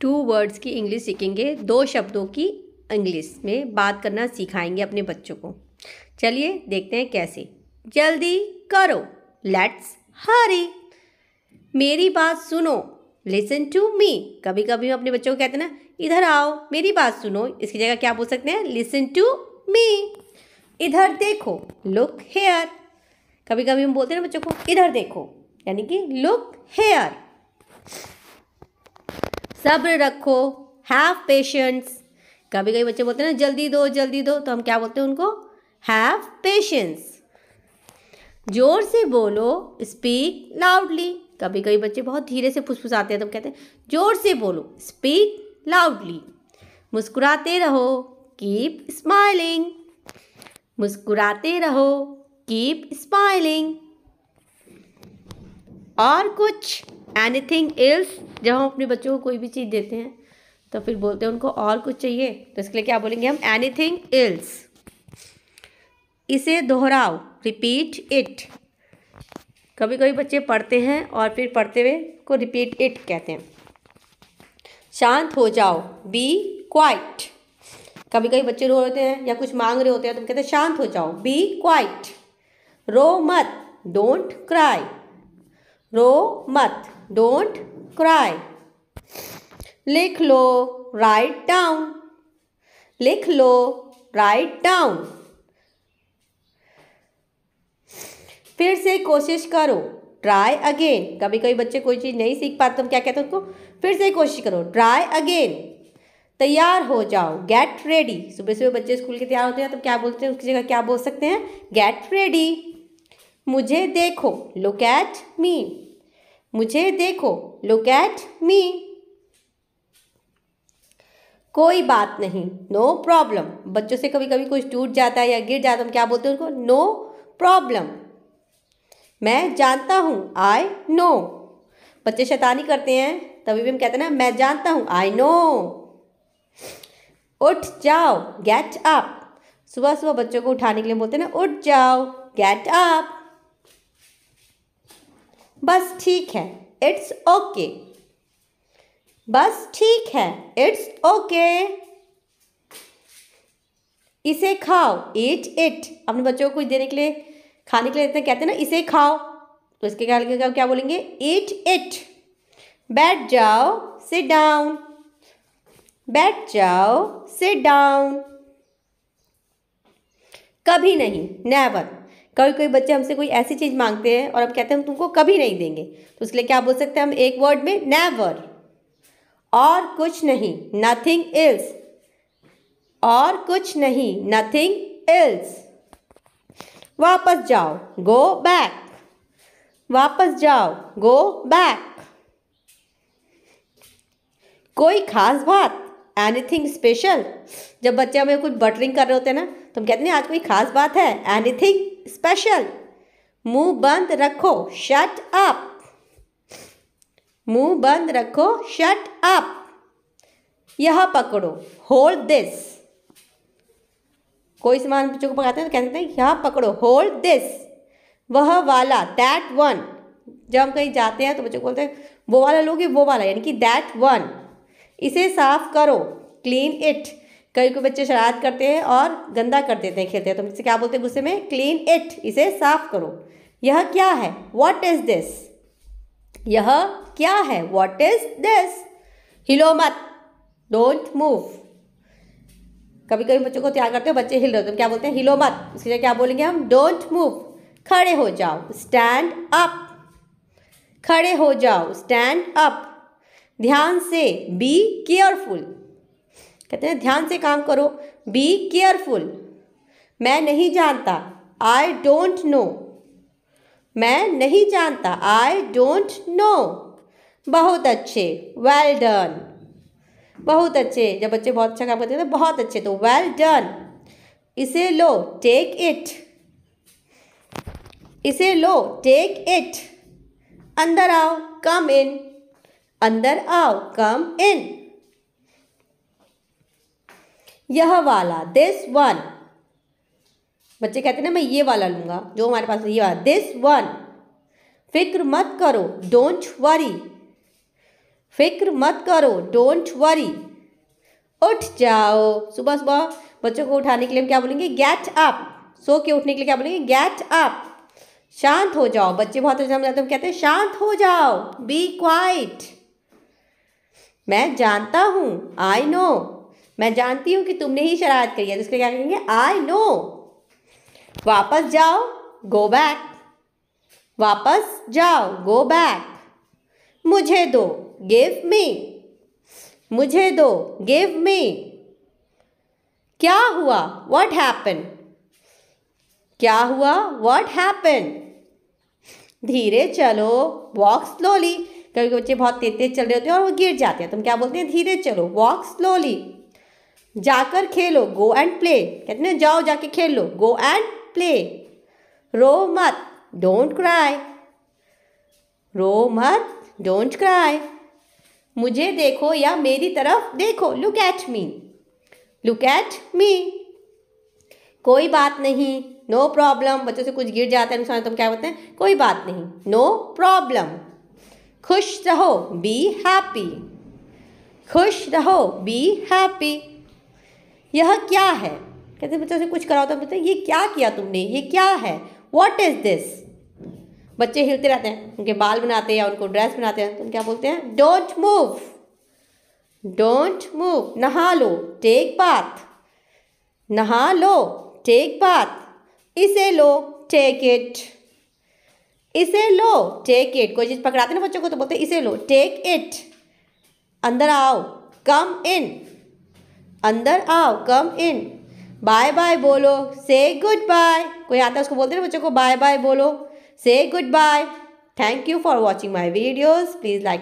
2 words की English सीखेंगे, 2 शब्दों की इंग्लिश में बात करना सिखाएंगे अपने बच्चों को। चलिए देखते हैं कैसे। जल्दी करो, लेट्स हरी। मेरी बात सुनो, लिसन टू मी। कभी कभी हम अपने बच्चों को कहते हैं ना, इधर आओ मेरी बात सुनो, इसकी जगह क्या बोल सकते हैं, लिसन टू मी। इधर देखो, लुक हेयर। कभी कभी हम बोलते हैं ना बच्चों को, इधर देखो, यानी कि लुक हेयर। सब्र रखो, हैव पेशेंस। कभी कभी बच्चे बोलते हैं ना, जल्दी दो, तो हम क्या बोलते हैं उनको, हैव पेशेंस। जोर से बोलो, स्पीक लाउडली। कभी कभी बच्चे बहुत धीरे से फुसफुसाते हैं, तो हम कहते हैं जोर से बोलो, स्पीक लाउडली। मुस्कुराते रहो, कीप स्माइलिंग। मुस्कुराते रहो, कीप स्माइलिंग। और कुछ, एनीथिंग एल्स। जब हम अपने बच्चों को कोई भी चीज़ देते हैं तो फिर बोलते हैं उनको और कुछ चाहिए, तो इसके लिए क्या बोलेंगे हम, एनीथिंग एल्स। इसे दोहराओ, रिपीट इट। कभी कभी बच्चे पढ़ते हैं और फिर पढ़ते हुए को रिपीट इट कहते हैं। शांत हो जाओ, बी क्वाइट। कभी कभी बच्चे रो रहे हैं या कुछ मांग रहे होते हैं तो हम कहते हैं शांत हो जाओ, बी क्वाइट। रो मत, डोंट क्राई। रो मत, डोंट क्राई। लिख लो, राइट डाउन। लिख लो, राइट डाउन। फिर से कोशिश करो, ट्राई अगेन। कभी कभी बच्चे कोई चीज़ नहीं सीख पाते तो हम क्या कहते हैं उनको, फिर से कोशिश करो, ट्राई अगेन। तैयार हो जाओ, गेट रेडी। सुबह सुबह बच्चे स्कूल के तैयार होते हैं तो क्या बोलते हैं, उसकी जगह क्या बोल सकते हैं, गेट रेडी। मुझे देखो, लुक एट मी। मुझे देखो, लुक एट मी। कोई बात नहीं, नो प्रॉब्लम। बच्चों से कभी कभी कुछ टूट जाता है या गिर जाता है तो हम क्या बोलते हैं उनको, नो प्रॉब्लम। मैं जानता हूँ, आई नो। बच्चे शैतानी करते हैं तभी भी हम कहते हैं ना, मैं जानता हूँ, आई नो। उठ जाओ, गेट अप। सुबह सुबह बच्चों को उठाने के लिए बोलते हैं ना, उठ जाओ, गेट अप। बस ठीक है, इट्स ओके। बस ठीक है, इट्स ओके। इसे खाओ, ईट इट। अपने बच्चों को कुछ देने के लिए, खाने के लिए देते हैं, कहते हैं ना इसे खाओ, तो इसके क्या बोलेंगे, ईट इट। बैठ जाओ, सिट डाउन। बैठ जाओ, सिट डाउन। कभी नहीं, नेवर। कभी कोई बच्चे हमसे कोई ऐसी चीज़ मांगते हैं और हम कहते हैं हम तुमको कभी नहीं देंगे, तो इसलिए क्या बोल सकते हैं हम एक वर्ड में, नेवर। और कुछ नहीं, नथिंग एल्स। और कुछ नहीं, नथिंग एल्स। वापस जाओ, गो बैक। वापस जाओ, गो बैक। कोई खास बात, एनीथिंग स्पेशल। जब बच्चे हमें कुछ बटरिंग कर रहे होते हैं ना तो हम कहते हैं आज कोई खास बात है, एनीथिंग स्पेशल। मुंह बंद रखो, शट अप। मुंह बंद रखो, शट अप। यह पकड़ो, होल्ड दिस। कोई सामान बच्चों को पकड़ाते हैं तो कहते हैं यह पकड़ो, होल्ड दिस। वह वाला, दैट वन। जब हम कहीं जाते हैं तो बच्चों को बोलते हैं वो वाला लोगे, वो वाला, यानी कि दैट वन। इसे साफ करो, क्लीन इट। कई कोई बच्चे शरारत करते हैं और गंदा कर देते हैं, खेलते हैं, तो हम इसे क्या बोलते हैं गुस्से में, क्लीन इट। इसे साफ करो। यह क्या है, व्हाट इज दिस। यह क्या है, व्हाट इज दिस। हिलो मत, डोंट मूव। कभी कभी बच्चों को तैयार करते हैं, बच्चे हिल रहे होते हैं, क्या बोलते हैं, हिलो मत। इसके लिए क्या बोलेंगे हम, डोंट मूव। खड़े हो जाओ, स्टैंड अप। खड़े हो जाओ, स्टैंड अप। ध्यान से, बी केयरफुल। कहते हैं ध्यान से काम करो, बी केयरफुल। मैं नहीं जानता, आई डोंट नो। मैं नहीं जानता, आई डोंट नो। बहुत अच्छे, वेल डन। बहुत अच्छे, जब बच्चे बहुत अच्छा काम करते हैं तो बहुत अच्छे, तो वेल डन। इसे लो, टेक इट। इसे लो, टेक इट। अंदर आओ, कम इन। अंदर आओ, कम इन। यह वाला, दिस वन। बच्चे कहते हैं ना मैं ये वाला लूंगा, जो हमारे पास है ये वाला, दिस वन। फिक्र मत करो, डोंट वरी। फिक्र मत करो, डोंट वरी। उठ जाओ। सुबह सुबह बच्चों को उठाने के लिए हम क्या बोलेंगे? Get up. सो के उठने के लिए क्या बोलेंगे? Get up. शांत हो जाओ। बच्चे बहुत समझ जाते हैं, कहते हैं शांत हो जाओ, बी क्वाइट। मैं जानता हूँ, आई नो। मैं जानती हूँ कि तुमने ही शरारत करी है, तो इसके क्या कहेंगे? I know. वापस जाओ, गो बैक। वापस जाओ, गो बैक। मुझे दो, गिव मी। मुझे दो, गिव मी। क्या हुआ? What happen? क्या हुआ? What happen? धीरे चलो, वॉक स्लोली। कभी बच्चे बहुत तेज तेज चल रहे होते हैं और वो गिर जाते हैं, तो हम क्या बोलते हैं? धीरे चलो, वॉक स्लोली। जाकर खेलो, गो एंड प्ले। कहते हैं जाओ जाके खेल लो, गो एंड प्ले। रो मत, डोंट क्राई। रो मत, डोंट क्राई। मुझे देखो या मेरी तरफ देखो, look at me. Look at me. कोई बात नहीं, नो प्रॉब्लम। बच्चों से कुछ गिर जाता है, नुकसान, तो हम क्या बोलते हैं? कोई बात नहीं, नो प्रॉब्लम। खुश रहो, बी हैप्पी। खुश रहो, बी हैप्पी। यह क्या है? कहते हैं बच्चों से कुछ कराओ तो बोलते हैं ये क्या किया तुमने, ये क्या है? What is this? बच्चे हिलते रहते हैं, उनके बाल बनाते हैं या उनको ड्रेस बनाते हैं, तो हम क्या बोलते हैं? Don't move. Don't move. नहा लो, टेक बाथ। नहा लो, टेक बाथ। इसे लो, टेक इट। इसे लो, टेक इट। कोई चीज़ पकड़ाते ना बच्चों को तो बोलते हैं इसे लो, टेक इट। अंदर आओ, कम इन। अंदर आओ, कम इन। बाय बाय बोलो, से गुड बाय। कोई आता है उसको बोलते हैं ना बच्चों को बाय बाय बोलो, say goodbye. Thank you for watching my videos. Please like